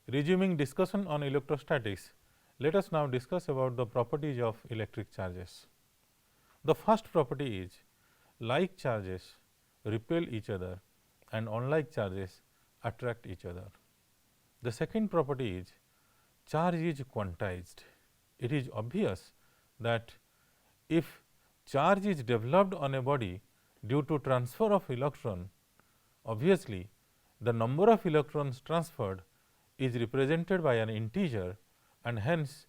Resuming discussion on electrostatics, let us now discuss about the properties of electric charges. The first property is like charges repel each other and unlike charges attract each other. The second property is charge is quantized. It is obvious that if charge is developed on a body due to transfer of electron, obviously the number of electrons transferred is represented by an integer and hence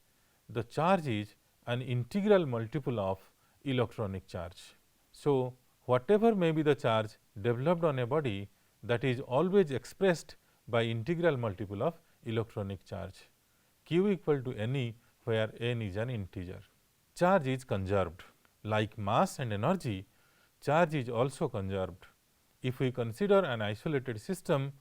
the charge is an integral multiple of electronic charge. So, whatever may be the charge developed on a body, that is always expressed by integral multiple of electronic charge, q equal to Ne, where n is an integer. Charge is conserved. Like mass and energy, charge is also conserved. If we consider an isolated system,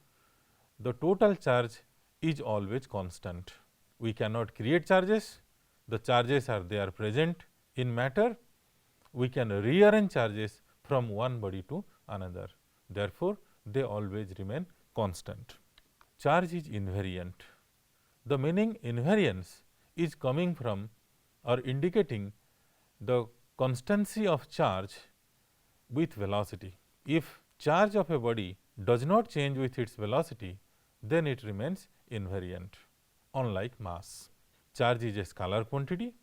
the total charge is always constant. We cannot create charges, the charges are there present in matter. We can rearrange charges from one body to another. Therefore, they always remain constant. Charge is invariant. The meaning invariance is coming from or indicating the constancy of charge with velocity. If charge of a body does not change with its velocity, then it remains invariant, unlike mass. Charge is a scalar quantity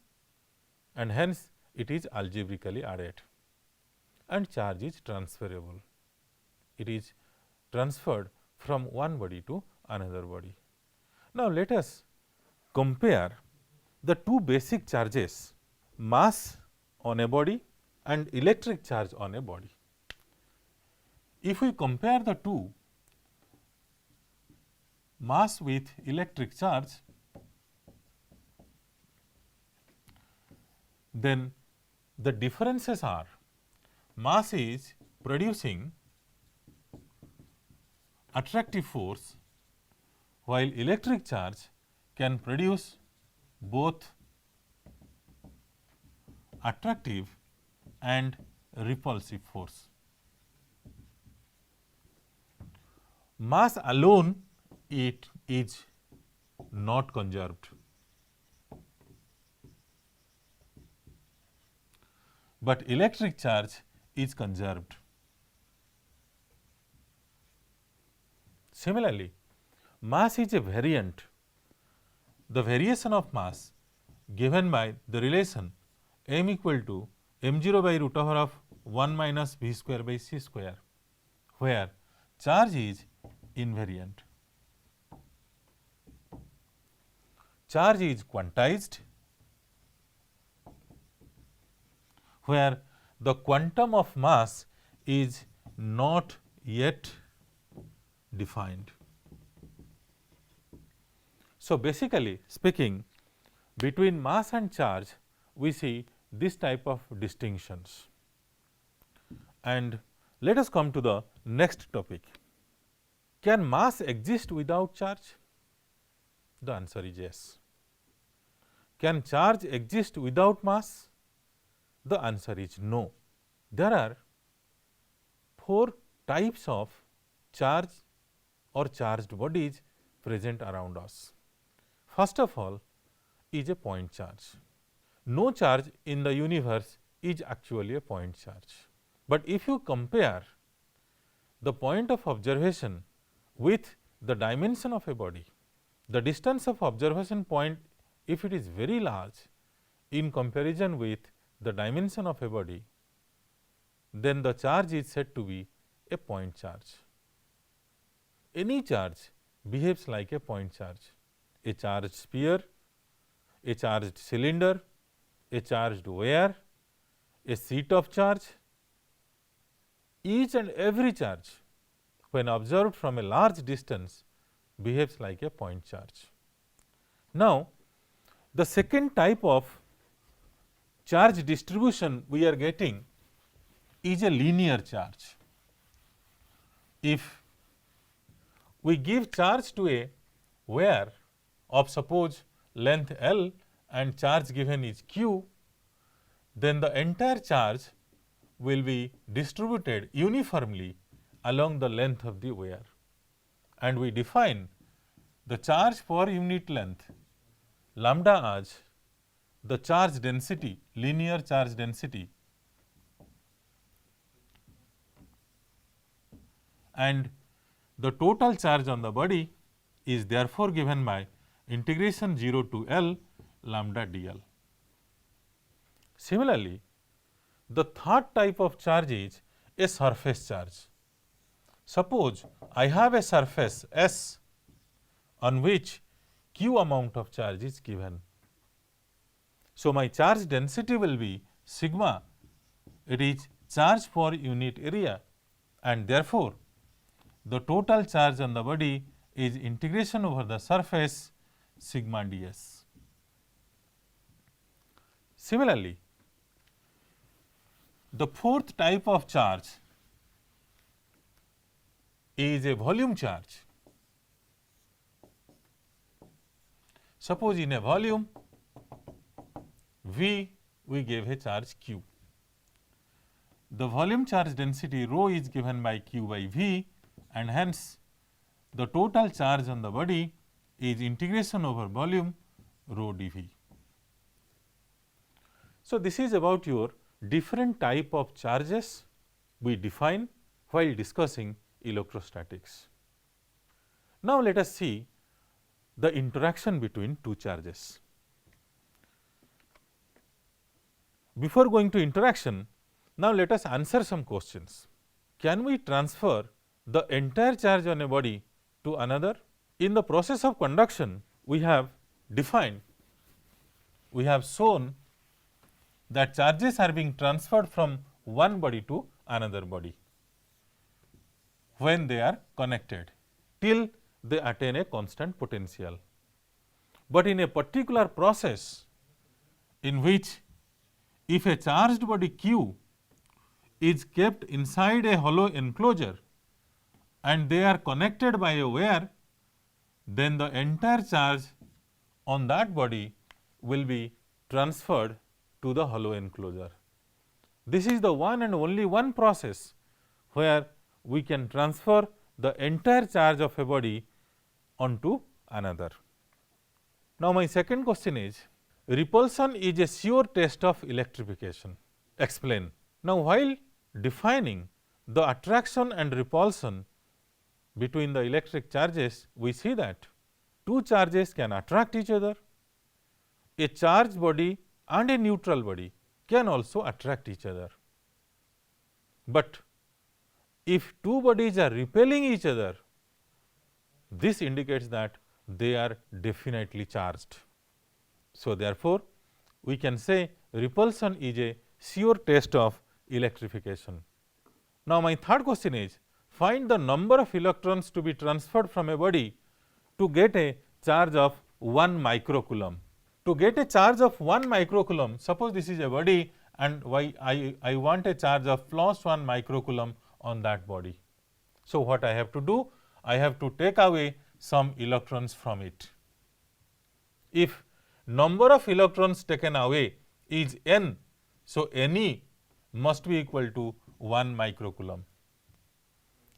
and hence it is algebraically arrayed, and charge is transferable. It is transferred from one body to another body. Now, let us compare the two basic charges, mass on a body and electric charge on a body. If we compare the two, mass with electric charge, then the differences are mass is producing attractive force, while electric charge can produce both attractive and repulsive force. Mass alone it is not conserved, but electric charge is conserved. Similarly, mass is a variant. The variation of mass given by the relation m equal to m0 by root over of 1 minus v square by c square, where charge is invariant. Charge is quantized, where the quantum of mass is not yet defined. So, basically speaking, between mass and charge we see this type of distinctions. And let us come to the next topic. Can mass exist without charge? The answer is yes. Can charge exist without mass? The answer is no. There are 4 types of charge or charged bodies present around us. First of all is a point charge. No charge in the universe is actually a point charge. But if you compare the point of observation with the dimension of a body, the distance of observation point, if it is very large in comparison with the dimension of a body, then the charge is said to be a point charge. Any charge behaves like a point charge. A charged sphere, a charged cylinder, a charged wire, a sheet of charge, each and every charge when observed from a large distance behaves like a point charge. Now, the second type of charge distribution we are getting is a linear charge. If we give charge to a wire of suppose length L and charge given is Q, then the entire charge will be distributed uniformly along the length of the wire, and we define the charge per unit length lambda as the charge density, linear charge density, and the total charge on the body is therefore given by integration 0 to L lambda dl. Similarly, the third type of charge is a surface charge. Suppose I have a surface S on which q amount of charge is given. So, my charge density will be sigma, it is charge per unit area, and therefore, the total charge on the body is integration over the surface sigma ds. Similarly, the fourth type of charge is a volume charge. Suppose in a volume V we gave a charge q. The volume charge density rho is given by q by V, and hence the total charge on the body is integration over volume rho dV. So, this is about your different type of charges we define while discussing electrostatics. Now, let us see the interaction between two charges. Before going to interaction, now let us answer some questions. Can we transfer the entire charge on a body to another? In the process of conduction, we have defined, we have shown that charges are being transferred from one body to another body when they are connected till they attain a constant potential. But in a particular process in which if a charged body q is kept inside a hollow enclosure and they are connected by a wire, then the entire charge on that body will be transferred to the hollow enclosure. This is the one and only one process where we can transfer the entire charge of a body onto another. Now, my second question is, repulsion is a sure test of electrification. Explain. Now, while defining the attraction and repulsion between the electric charges, we see that two charges can attract each other, a charged body and a neutral body can also attract each other. But if two bodies are repelling each other, this indicates that they are definitely charged. So, therefore, we can say repulsion is a sure test of electrification. Now, my third question is, find the number of electrons to be transferred from a body to get a charge of 1 microcoulomb. To get a charge of 1 microcoulomb, suppose this is a body and I want a charge of plus 1 microcoulomb on that body. So, what I have to do? I have to take away some electrons from it. If number of electrons taken away is n, so Ne must be equal to 1 microcoulomb.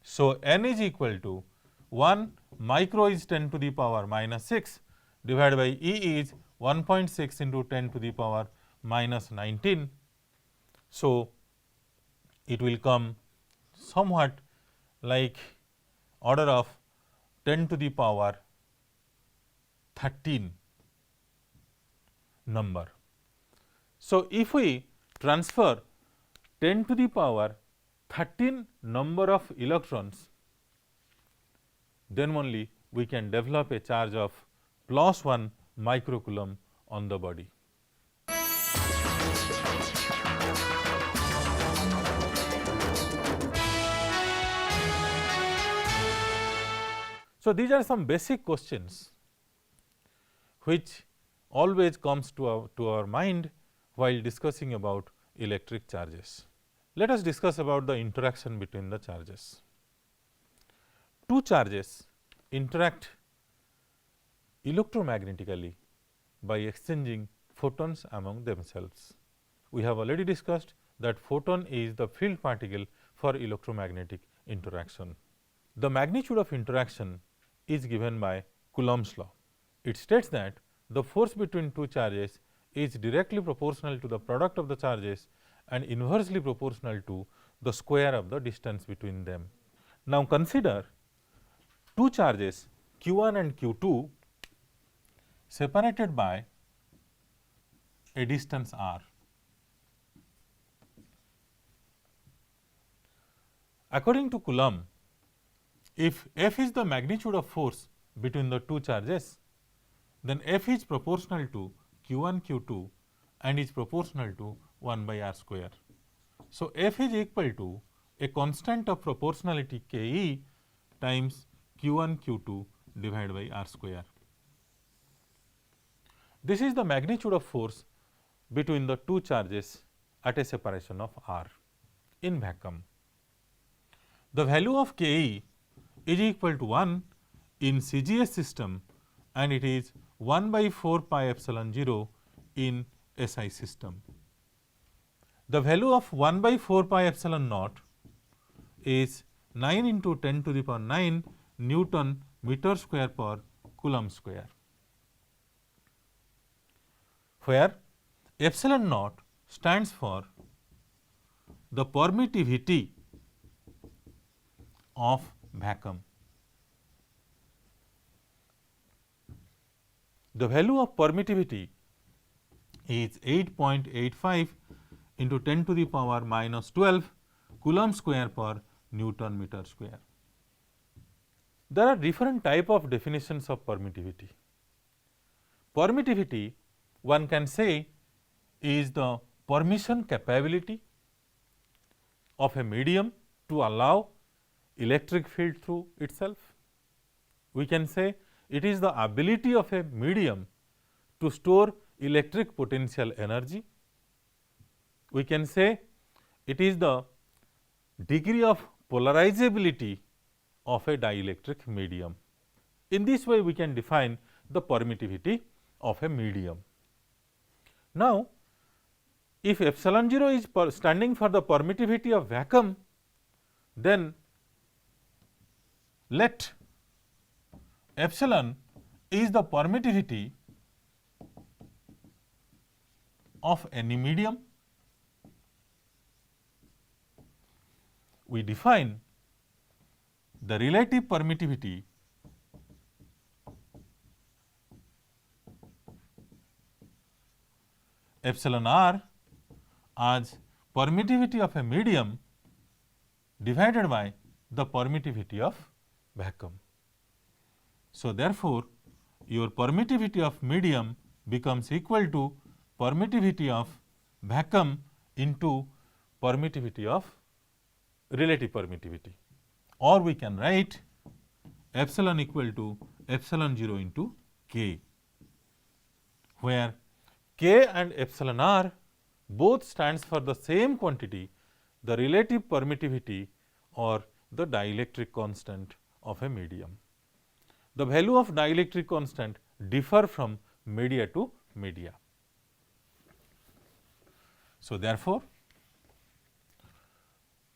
So, n is equal to 1 micro is 10 to the power minus 6 divided by E is 1.6 into 10 to the power minus 19. So, it will come somewhat like order of 10 to the power 13 number. So, if we transfer 10 to the power 13 number of electrons, then only we can develop a charge of plus 1 microcoulomb on the body. So, these are some basic questions which always comes to our mind while discussing about electric charges. Let us discuss about the interaction between the charges. Two charges interact electromagnetically by exchanging photons among themselves. We have already discussed that photon is the field particle for electromagnetic interaction. The magnitude of interaction is given by Coulomb's law. It states that the force between two charges is directly proportional to the product of the charges and inversely proportional to the square of the distance between them. Now, consider two charges q1 and q2 separated by a distance r. According to Coulomb, if F is the magnitude of force between the two charges, then F is proportional to q1 q2 and is proportional to 1 by r square. So, F is equal to a constant of proportionality K E times q1 q2 divided by r square. This is the magnitude of force between the two charges at a separation of r in vacuum. The value of K E is equal to 1 in CGS system and it is 1 by 4 pi epsilon 0 in SI system. The value of 1 by 4 pi epsilon naught is 9 into 10 to the power 9 Newton meter square per Coulomb square, where epsilon naught stands for the permittivity of vacuum. The value of permittivity is 8.85 into 10 to the power minus 12 Coulomb square per Newton meter square. There are different type of definitions of permittivity. Permittivity, one can say, is the permission capability of a medium to allow electric field through itself. We can say it is the ability of a medium to store electric potential energy. We can say it is the degree of polarizability of a dielectric medium. In this way, we can define the permittivity of a medium. Now, if epsilon 0 is standing for the permittivity of vacuum, then let epsilon is the permittivity of any medium. We define the relative permittivity epsilon r as permittivity of a medium divided by the permittivity of vacuum. So, therefore, your permittivity of medium becomes equal to permittivity of vacuum into permittivity of relative permittivity, or we can write epsilon equal to epsilon 0 into K, where K and epsilon r both stands for the same quantity, the relative permittivity or the dielectric constant of a medium. The value of dielectric constant differ from media to media. So, therefore,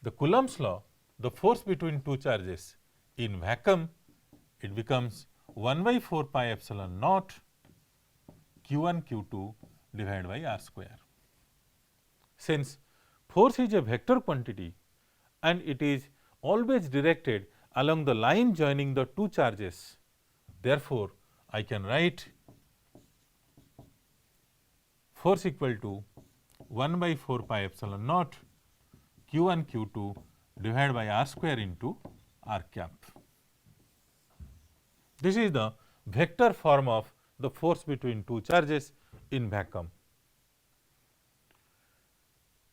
the Coulomb's law, the force between two charges in vacuum, it becomes 1 by 4 pi epsilon naught q1 q2 divided by r square. Since force is a vector quantity and it is always directed along the line joining the two charges, therefore, I can write force equal to 1 by 4 pi epsilon naught q1 q2 divided by r square into r cap. This is the vector form of the force between two charges in vacuum.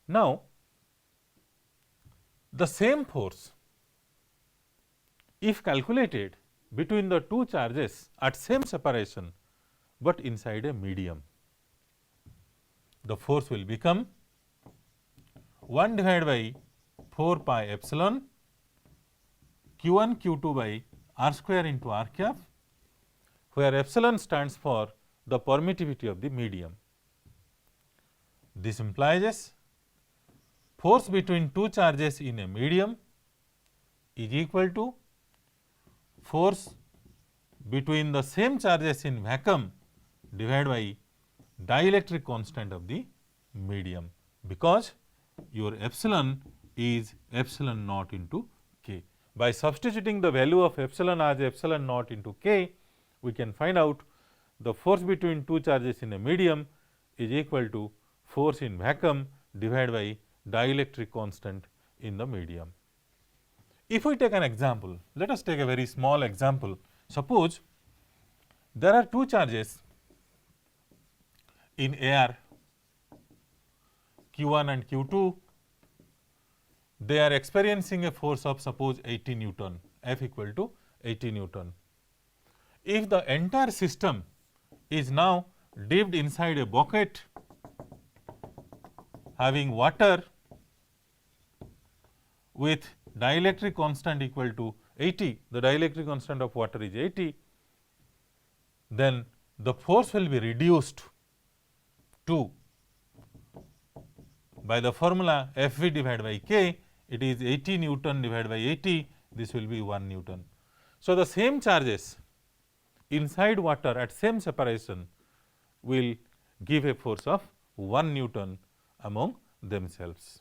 Now, the same force, if calculated between the two charges at same separation, but inside a medium, the force will become 1 divided by 4 pi epsilon q1 q2 by r square into r cap, where epsilon stands for the permittivity of the medium. This implies force between two charges in a medium is equal to force between the same charges in vacuum divided by dielectric constant of the medium, because your epsilon is epsilon naught into k. By substituting the value of epsilon as epsilon naught into k, we can find out the force between two charges in a medium is equal to force in vacuum divided by dielectric constant in the medium. If we take an example, let us take a very small example. Suppose there are two charges in air, Q1 and Q2, they are experiencing a force of suppose 80 Newton, F equal to 80 Newton. If the entire system is now dipped inside a bucket having water with dielectric constant equal to 80, the dielectric constant of water is 80, then the force will be reduced to, by the formula Fv divided by k, it is 80 Newton divided by 80, this will be 1 Newton. So, the same charges inside water at same separation will give a force of 1 Newton among themselves.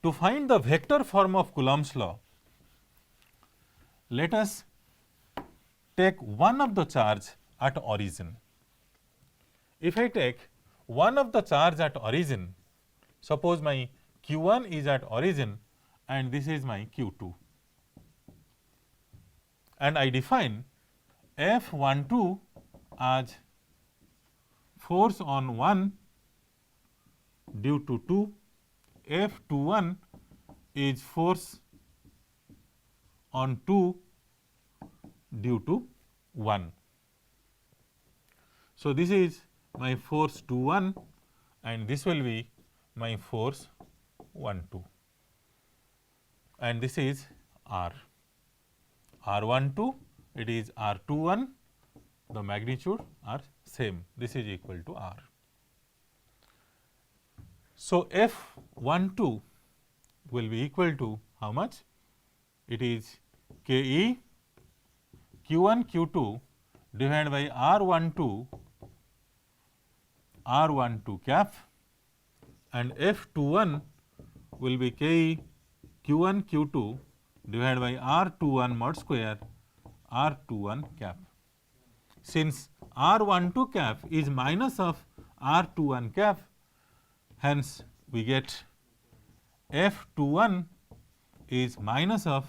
To find the vector form of Coulomb's law, let us take one of the charge at origin. If I take one of the charge at origin, suppose my Q1 is at origin and this is my Q2, and I define F12 as force on 1 due to 2, F21 is force on 2 due to 1. So, this is my force 21 and this will be my force 12, and this is R. R12, it is R21, the magnitude are same, this is equal to R. So, F12 will be equal to how much? It is Ke Q1 Q2 divided by R12 cap, and F21 will be Ke Q1 Q2 divided by R21 mod square R21 cap. Since R12 cap is minus of R21 cap, hence we get F21 is minus of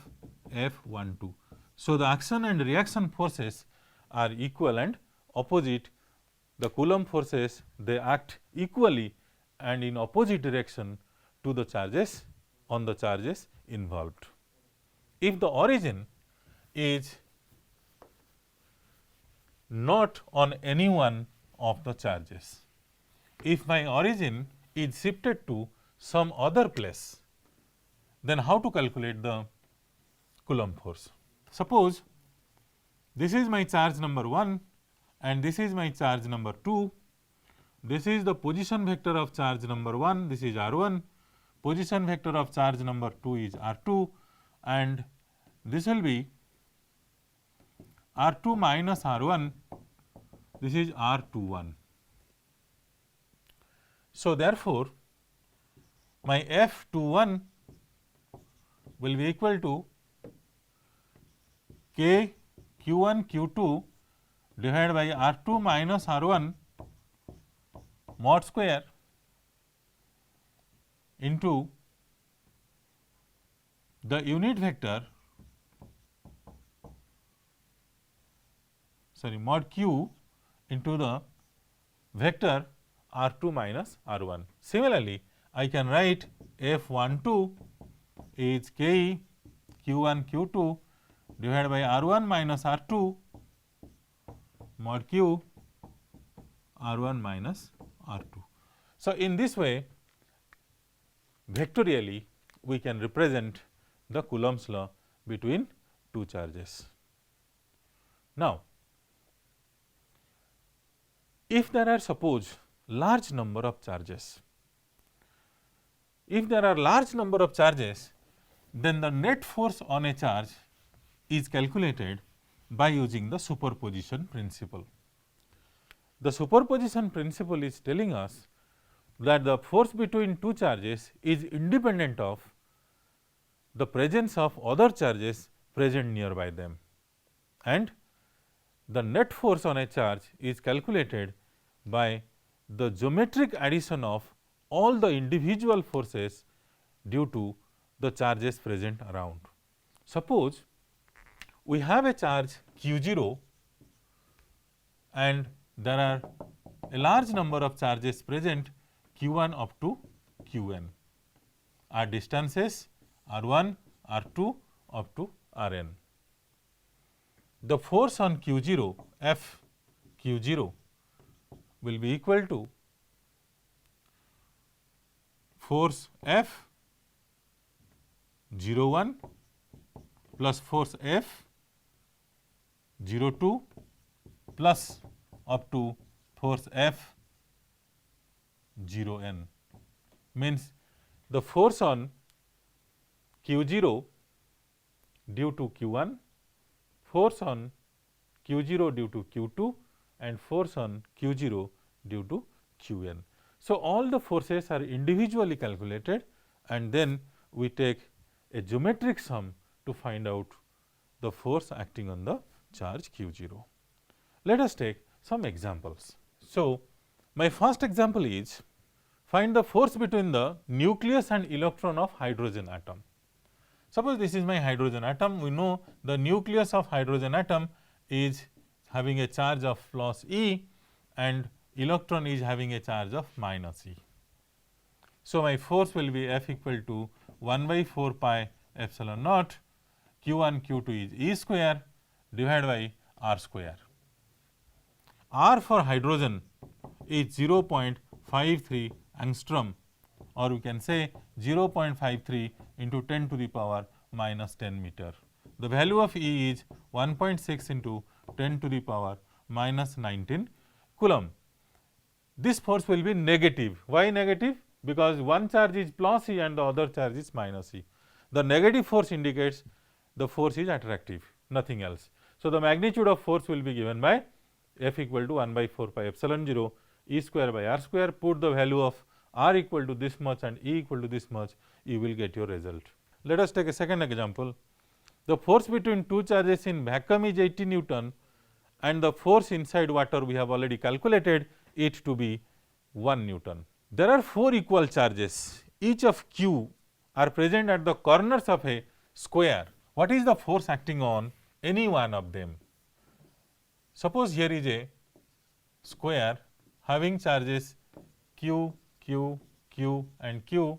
F12. So, the action and reaction forces are equal and opposite. The Coulomb forces, they act equally and in opposite direction to the charges on the charges involved. If the origin is not on any one of the charges, if my origin is shifted to some other place, then how to calculate the Coulomb force? Suppose this is my charge number 1 and this is my charge number 2. This is the position vector of charge number 1, this is R1, position vector of charge number 2 is R2, and this will be R2 minus R1, this is R21. So, therefore, my F21 will be equal to K Q1 Q2 divided by R2 minus R1 mod square into the unit vector, mod q into the vector R2 minus R1. Similarly, I can write F12 is Ke Q1 Q2 divided by R1 minus R2 mod q R1 minus R2. So, in this way vectorially we can represent the Coulomb's law between two charges. Now, if there are suppose large number of charges, if there are large number of charges, then the net force on a charge is calculated by using the superposition principle. The superposition principle is telling us that the force between two charges is independent of the presence of other charges present nearby them, and the net force on a charge is calculated by the geometric addition of all the individual forces due to the charges present around. Suppose we have a charge q0 and there are a large number of charges present q1 up to qn. Our distances r1, r2 up to rn. The force on q0 F q0 will be equal to force F 01 plus force F 02 plus up to force F 0n, means the force on q0 due to q1, force on q0 due to q2 and force on q0 due to qn. So, all the forces are individually calculated and then we take a geometric sum to find out the force acting on the charge q0. Let us take some examples. So, my first example is find the force between the nucleus and electron of hydrogen atom. Suppose this is my hydrogen atom, we know the nucleus of hydrogen atom is having a charge of plus E and electron is having a charge of minus E. So, my force will be F equal to 1 by 4 pi epsilon naught q1 q2 is E square divided by r square. R for hydrogen is 0.53 angstrom, or we can say 0.53 into 10 to the power minus 10 meter. The value of E is 1.6 into 10 to the power minus 19 coulomb. This force will be negative. Why negative? Because one charge is plus E and the other charge is minus E. The negative force indicates the force is attractive, nothing else. So, the magnitude of force will be given by F equal to 1 by 4 pi epsilon 0 E square by r square. Put the value of r equal to this much and E equal to this much, you will get your result. Let us take a second example. The force between two charges in vacuum is 80 Newton and the force inside water we have already calculated it to be 1 Newton. There are 4 equal charges, each of q are present at the corners of a square. What is the force acting on any one of them? Suppose here is a square having charges q, q, q and q.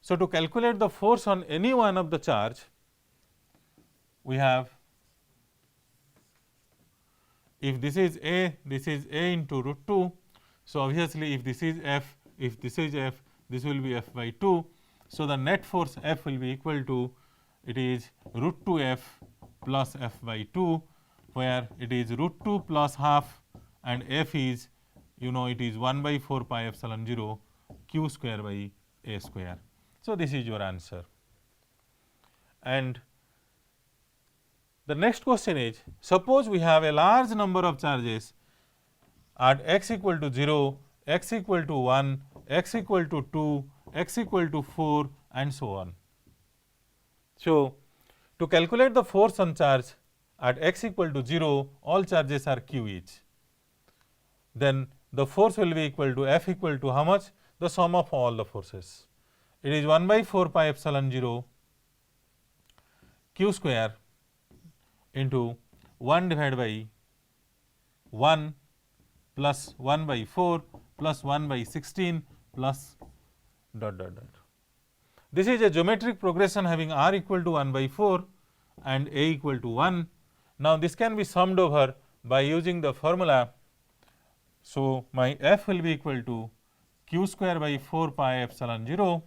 So, to calculate the force on any one of the charge, we have, if this is A into root 2. So, obviously, if this is F, this will be F by 2. So, the net force F will be equal to, it is root 2 F plus F by 2, where it is root 2 plus half and F is, you know, it is 1 by 4 pi epsilon 0 q square by A square. So, this is your answer. And the next question is, suppose we have a large number of charges at x equal to 0, x equal to 1, x equal to 2, x equal to 4 and so on. So, to calculate the force on charge at x equal to 0, all charges are q each. Then the force will be equal to F equal to how much? The sum of all the forces. It is 1 by 4 pi epsilon 0 q square into 1 divided by 1 plus 1 by 4 plus 1 by 16 plus dot dot dot. This is a geometric progression having r equal to 1 by 4 and a equal to 1. Now, this can be summed over by using the formula. So, my F will be equal to q square by 4 pi epsilon 0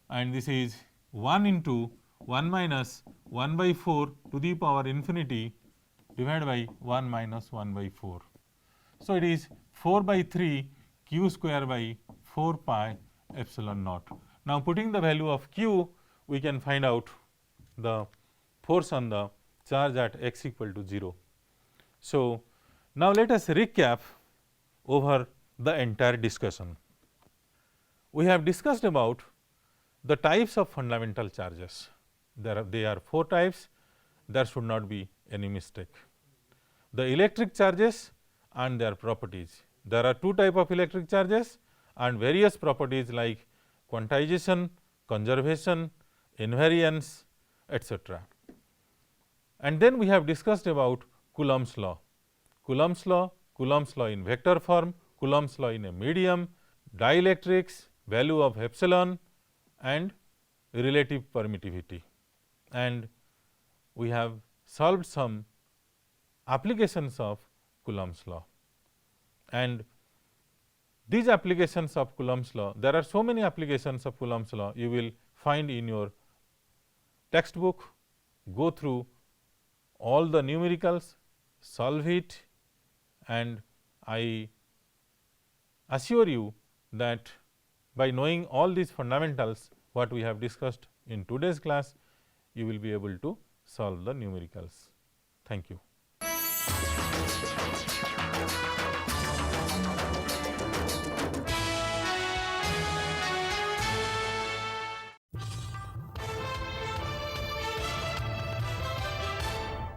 and this is 1 into 1 minus 1 by 4 to the power infinity divided by 1 minus 1 by 4. So, it is 4 by 3 q square by 4 pi epsilon naught. Now, putting the value of q, we can find out the force on the charge at x equal to 0. So, now let us recap over the entire discussion. We have discussed about the types of fundamental charges. They are 4 types, there should not be any mistake. The electric charges and their properties. There are 2 types of electric charges and various properties like quantization, conservation, invariance, etc. And then we have discussed about Coulomb's law. Coulomb's law in vector form, Coulomb's law in a medium, dielectrics, value of epsilon and relative permittivity. And we have solved some applications of Coulomb's law. And these applications of Coulomb's law, there are so many applications of Coulomb's law you will find in your textbook, go through all the numericals, solve it, and I assure you that by knowing all these fundamentals what we have discussed in today's class, you will be able to solve the numericals. Thank you.